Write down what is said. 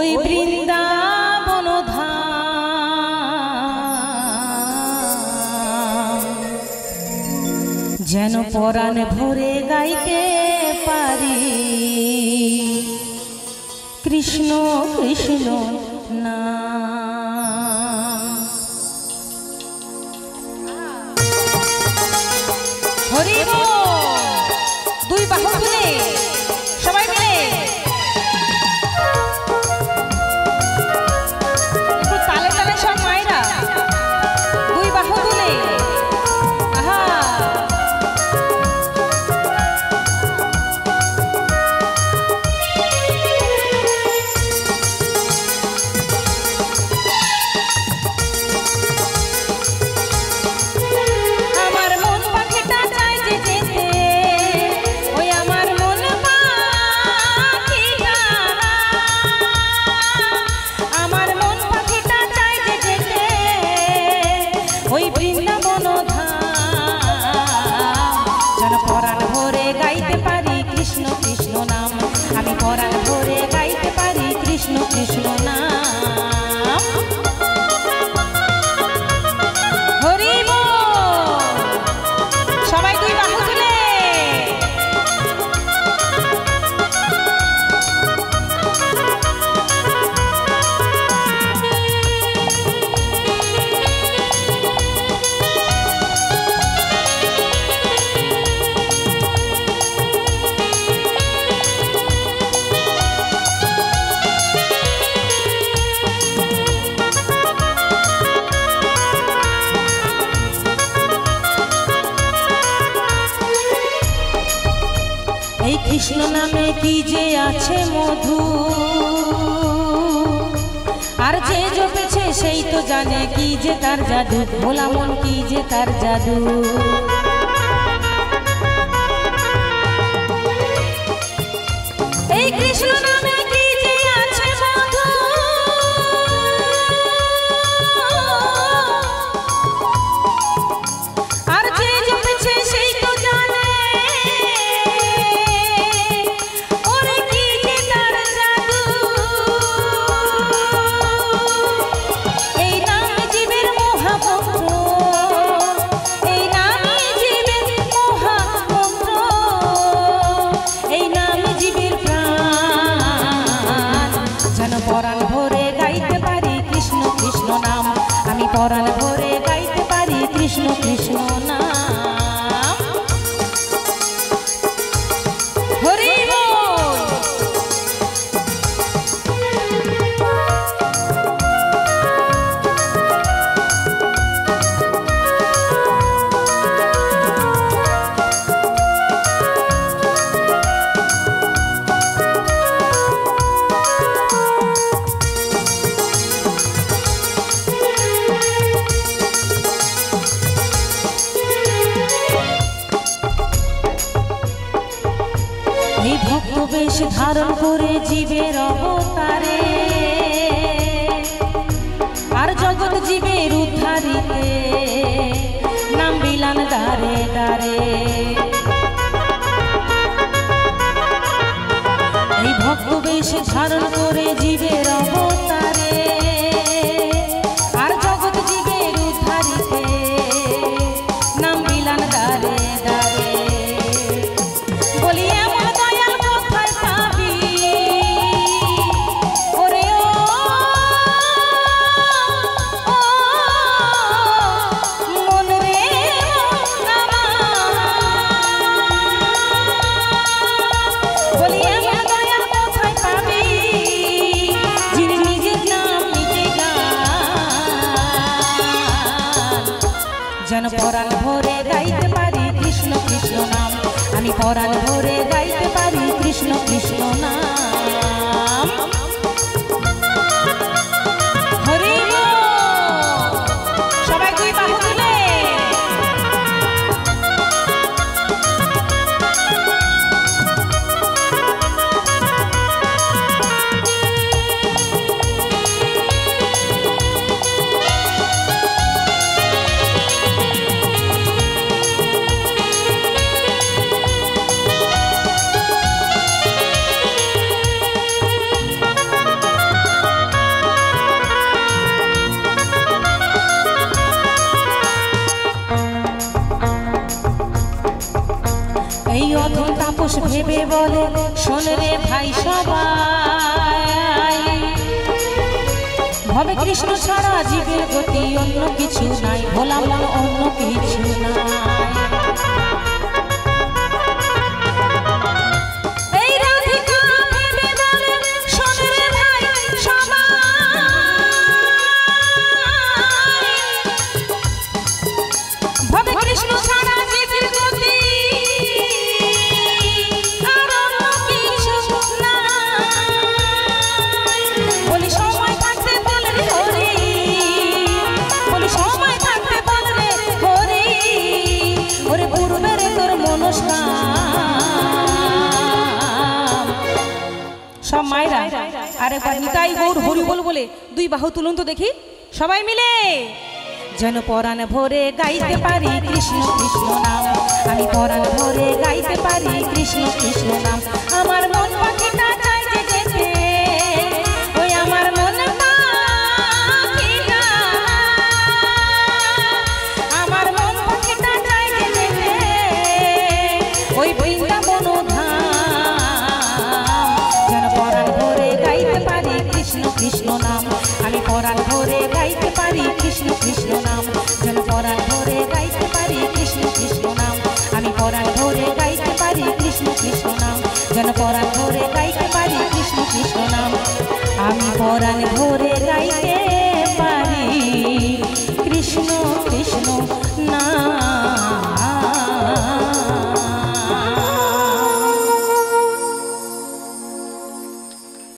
ওই বৃন্দাবন ধাম যেন পরাণ ভরে গাইতে পারি কৃষ্ণ কৃষ্ণ নাম। হরি বল, দুই বাহু তুলে সবাই মিলে একটু তালে তালে সব মায়েরা দুই বাহু তুলে আহা কৃষ্ণ নামে কি যে আছে মধু, আর যে জপেছে সেই তো জানে কি যে তার জাদু, ভোলা মন কি যে তার জাদু। এই কৃষ্ণ নামে কি যে আছে মধু, আর যে জপেছে সেই তো জানে পরাণ ভরে গাইতে পারি কৃষ্ণ কৃষ্ণ নাম, আমি পরাণ ভরে গাইতে পারি কৃষ্ণ কৃষ্ণ নাম। হরি বল, এই ভক্ত বেশ ধারণ করে জীবের অবতারে, আর জগৎ জীবের উদ্ধারিতে নাম বিলান দারে দারে। এই ভক্ত বেশ ধারণ করে জীবের অবতারে, আর জগৎ জীবের উদ্ধারিতে নাম বিলান দারে দারে। বলি এমন দয়াল কোথায় পাবি, ওরে ও মন রে বলি এমন দয়াল কোথায় পাবি, যিনি নিজের নাম নিজে গান, যেন পরাণ ভরে গাইতে পারি কৃষ্ণ কৃষ্ণ নাম, আমি পরাণ ভরে গাইতে পারি কৃষ্ণ কৃষ্ণ নাম। হরি বল, সবাই দুই বাহু তুলে ভেবে বলে শোন রে ভাই সবাই, ভবে কৃষ্ণ ছাড়া জীবের গতি অন্য কিছু নাই, ভোলা মন অন্য কিছু নাই। সব মায়েরা আরেকবার নিতাই গৌর হরি বল বলে দুই বাহু তুলুন তো দেখি সবাই মিলে। যেন পরাণ ভরে গাইতে পারি কৃষ্ণ কৃষ্ণ নাম, আমি পরাণ ভরে গাইতে পারি কৃষ্ণ কৃষ্ণ নাম। আমার মন পাখিটা চাই যে যেতে, ওই আমার মন পাখিটা, আমার মন পাখিটা চাই যে যেতে ওই বৃন্দাবন ধাম। যেন পরাণ ভরে গাইতে পারি কৃষ্ণ কৃষ্ণ নাম, আমি পরাণ ভরে গাইতে পারি কৃষ্ণ কৃষ্ণ নাম। যেন পরাণ ভরে গাইতে পারি কৃষ্ণ কৃষ্ণ নাম, আমি পরাণ ভরে গাইতে পারি কৃষ্ণ কৃষ্ণ নাম। যেন পরাণ ভরে গাইতে পারি কৃষ্ণ কৃষ্ণ নাম, আমি পরাণ ভরে গাইতে